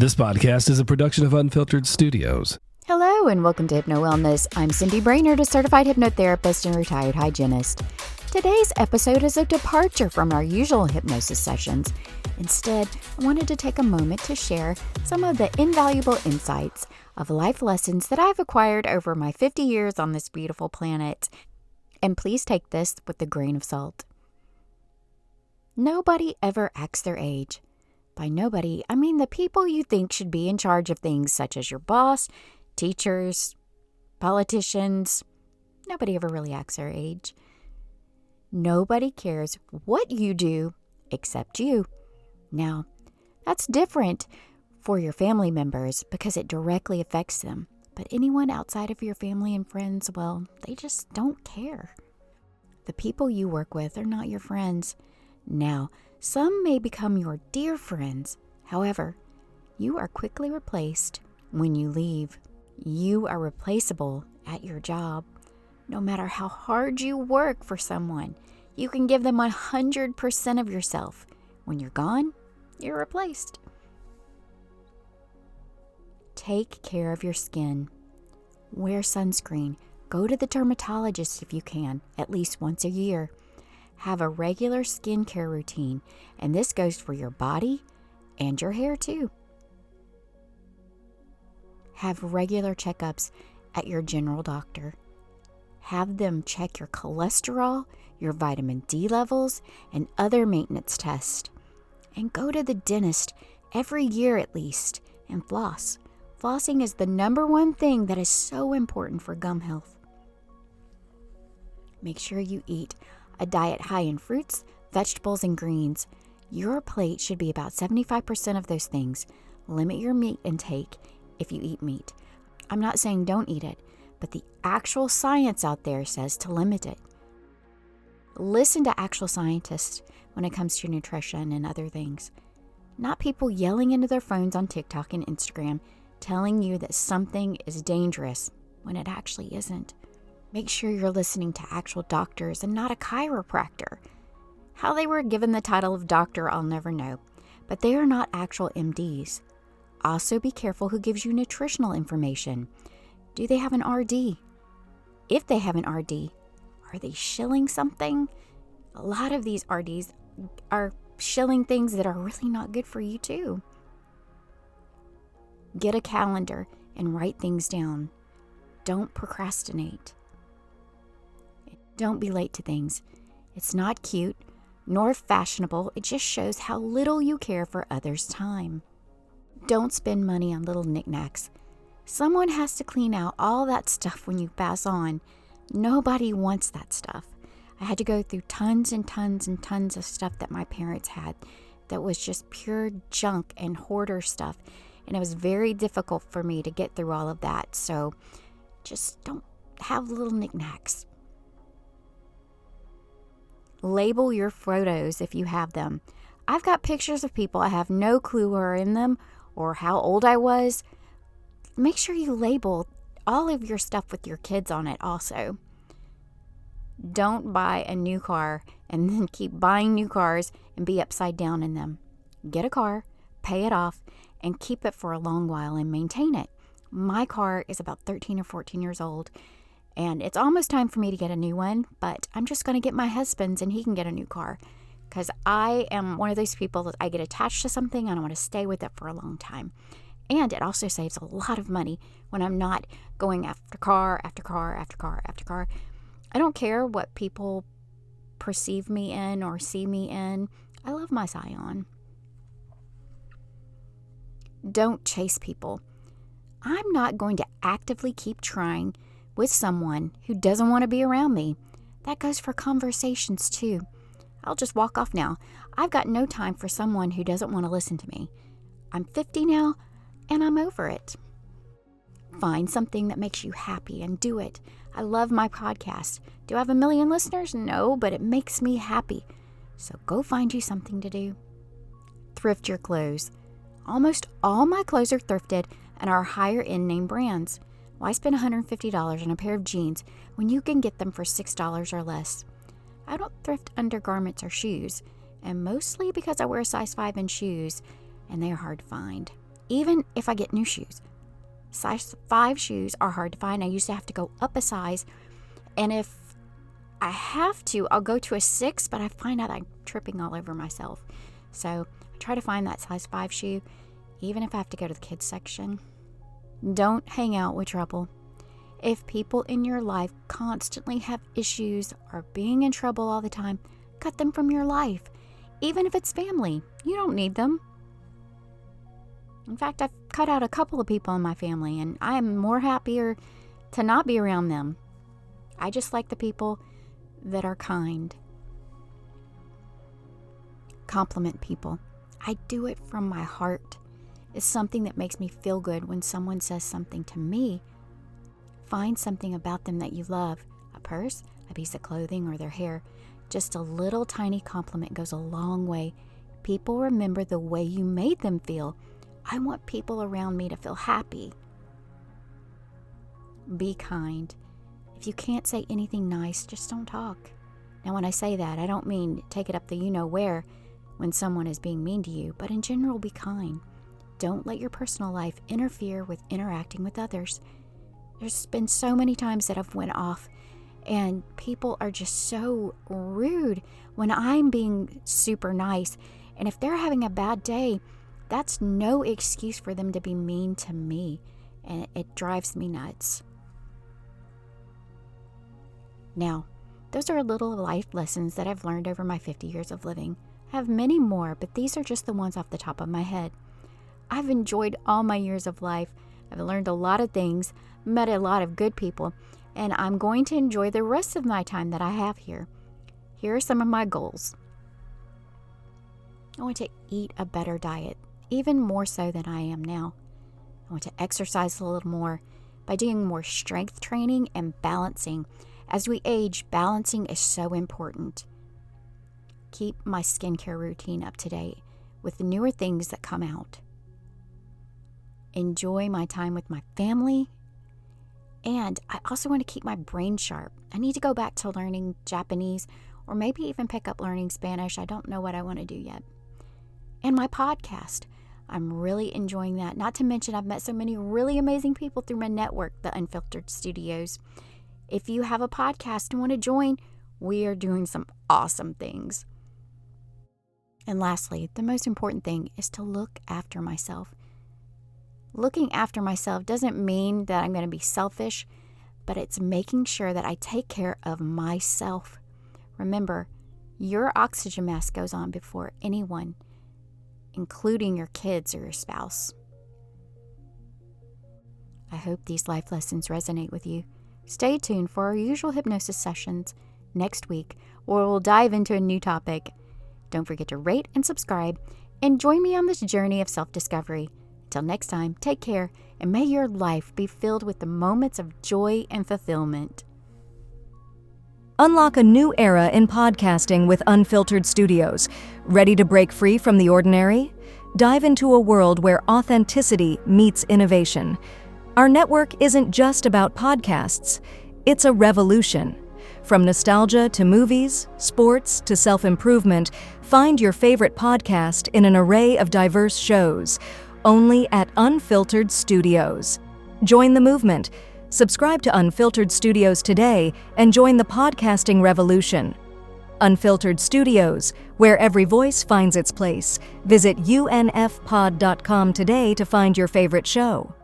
This podcast is a production of Unfiltered Studios. Hello and welcome to Hypno Wellness. I'm Cindy Brainerd, a certified hypnotherapist and retired hygienist. Today's episode is a departure from our usual hypnosis sessions. Instead, I wanted to take a moment to share some of the invaluable insights of life lessons that I've acquired over my 50 years on this beautiful planet. And please take this with a grain of salt. Nobody ever acts their age. By nobody, I mean the people you think should be in charge of things such as your boss, teachers, politicians. Nobody ever really acts their age. Nobody cares what you do except you. Now, that's different for your family members because it directly affects them. But anyone outside of your family and friends, well, they just don't care. The people you work with are not your friends. Now, some may become your dear friends. However, you are quickly replaced when you leave. You are replaceable at your job. No matter how hard you work for someone, you can give them 100% of yourself. When you're gone, you're replaced. Take care of your skin. Wear sunscreen. Go to the dermatologist if you can, at least once a year. Have a regular skincare routine, and this goes for your body and your hair too. Have regular checkups at your general doctor. Have them check your cholesterol, your vitamin D levels, and other maintenance tests. And go to the dentist every year at least, and floss. Flossing is the number one thing that is so important for gum health. Make sure you eat a diet high in fruits, vegetables, and greens. Your plate should be about 75% of those things. Limit your meat intake if you eat meat. I'm not saying don't eat it, but the actual science out there says to limit it. Listen to actual scientists when it comes to nutrition and other things. Not people yelling into their phones on TikTok and Instagram telling you that something is dangerous when it actually isn't. Make sure you're listening to actual doctors and not a chiropractor. How they were given the title of doctor, I'll never know, but they are not actual MDs. Also, be careful who gives you nutritional information. Do they have an RD? If they have an RD, are they shilling something? A lot of these RDs are shilling things that are really not good for you too. Get a calendar and write things down. Don't procrastinate. Don't be late to things. It's not cute nor fashionable. It just shows how little you care for others' time. Don't spend money on little knickknacks. Someone has to clean out all that stuff when you pass on. Nobody wants that stuff. I had to go through tons and tons and tons of stuff that my parents had that was just pure junk and hoarder stuff. And it was very difficult for me to get through all of that. So just don't have little knickknacks. Label your photos if you have them. I've got pictures of people I have no clue who are in them or how old I was. Make sure you label all of your stuff with your kids on it also. Don't buy a new car and then keep buying new cars and be upside down in them. Get a car, pay it off, and keep it for a long while and maintain it. My car is about 13 or 14 years old. And it's almost time for me to get a new one, but I'm just going to get my husband's and he can get a new car. Because I am one of those people that I get attached to something and I want to stay with it for a long time. And it also saves a lot of money when I'm not going after car after car after car after car. I don't care what people perceive me in or see me in. I love my Scion. Don't chase people. I'm not going to actively keep trying with someone who doesn't want to be around me. That goes for conversations too. I'll just walk off now. I've got no time for someone who doesn't want to listen to me. I'm 50 now, and I'm over it. Find something that makes you happy and do it. I love my podcast. Do I have 1 million listeners? No, but it makes me happy. So go find you something to do. Thrift your clothes. Almost all my clothes are thrifted and are higher end name brands. Why spend $150 on a pair of jeans when you can get them for $6 or less? I don't thrift undergarments or shoes, and mostly because I wear a size 5 in shoes, and they are hard to find. Even if I get new shoes. Size 5 shoes are hard to find. I used to have to go up a size. And if I have to, I'll go to a 6, but I find out I'm tripping all over myself. So I try to find that size 5 shoe, even if I have to go to the kids section. Don't hang out with trouble. If people in your life constantly have issues or being in trouble all the time, cut them from your life. Even if it's family, you don't need them. In fact, I've cut out a couple of people in my family, and I am more happier to not be around them. I just like the people that are kind. Compliment people. I do it from my heart. It's something that makes me feel good when someone says something to me. Find something about them that you love. A purse, a piece of clothing, or their hair. Just a little tiny compliment goes a long way. People remember the way you made them feel. I want people around me to feel happy. Be kind. If you can't say anything nice, just don't talk. Now, when I say that, I don't mean take it up the you-know-where when someone is being mean to you, but in general, be kind. Don't let your personal life interfere with interacting with others. There's been so many times that I've went off and people are just so rude when I'm being super nice. And if they're having a bad day, that's no excuse for them to be mean to me. And it drives me nuts. Now, those are little life lessons that I've learned over my 50 years of living. I have many more, but these are just the ones off the top of my head. I've enjoyed all my years of life. I've learned a lot of things, met a lot of good people, and I'm going to enjoy the rest of my time that I have here. Here are some of my goals. I want to eat a better diet, even more so than I am now. I want to exercise a little more by doing more strength training and balancing. As we age, balancing is so important. Keep my skincare routine up to date with the newer things that come out. Enjoy my time with my family. And I also want to keep my brain sharp. I need to go back to learning Japanese or maybe even pick up learning Spanish. I don't know what I want to do yet. And my podcast. I'm really enjoying that. Not to mention, I've met so many really amazing people through my network, the Unfiltered Studios. If you have a podcast and want to join, we are doing some awesome things. And lastly, the most important thing is to look after myself. Looking after myself doesn't mean that I'm going to be selfish, but it's making sure that I take care of myself. Remember, your oxygen mask goes on before anyone, including your kids or your spouse. I hope these life lessons resonate with you. Stay tuned for our usual hypnosis sessions next week, where we'll dive into a new topic. Don't forget to rate and subscribe, and join me on this journey of self-discovery. Until next time, take care, and may your life be filled with the moments of joy and fulfillment. Unlock a new era in podcasting with Unfiltered Studios. Ready to break free from the ordinary? Dive into a world where authenticity meets innovation. Our network isn't just about podcasts. It's a revolution. From nostalgia to movies, sports to self-improvement, find your favorite podcast in an array of diverse shows, only at Unfiltered Studios. Join the movement. Subscribe to Unfiltered Studios today and join the podcasting revolution. Unfiltered Studios, where every voice finds its place. Visit unfpod.com today to find your favorite show.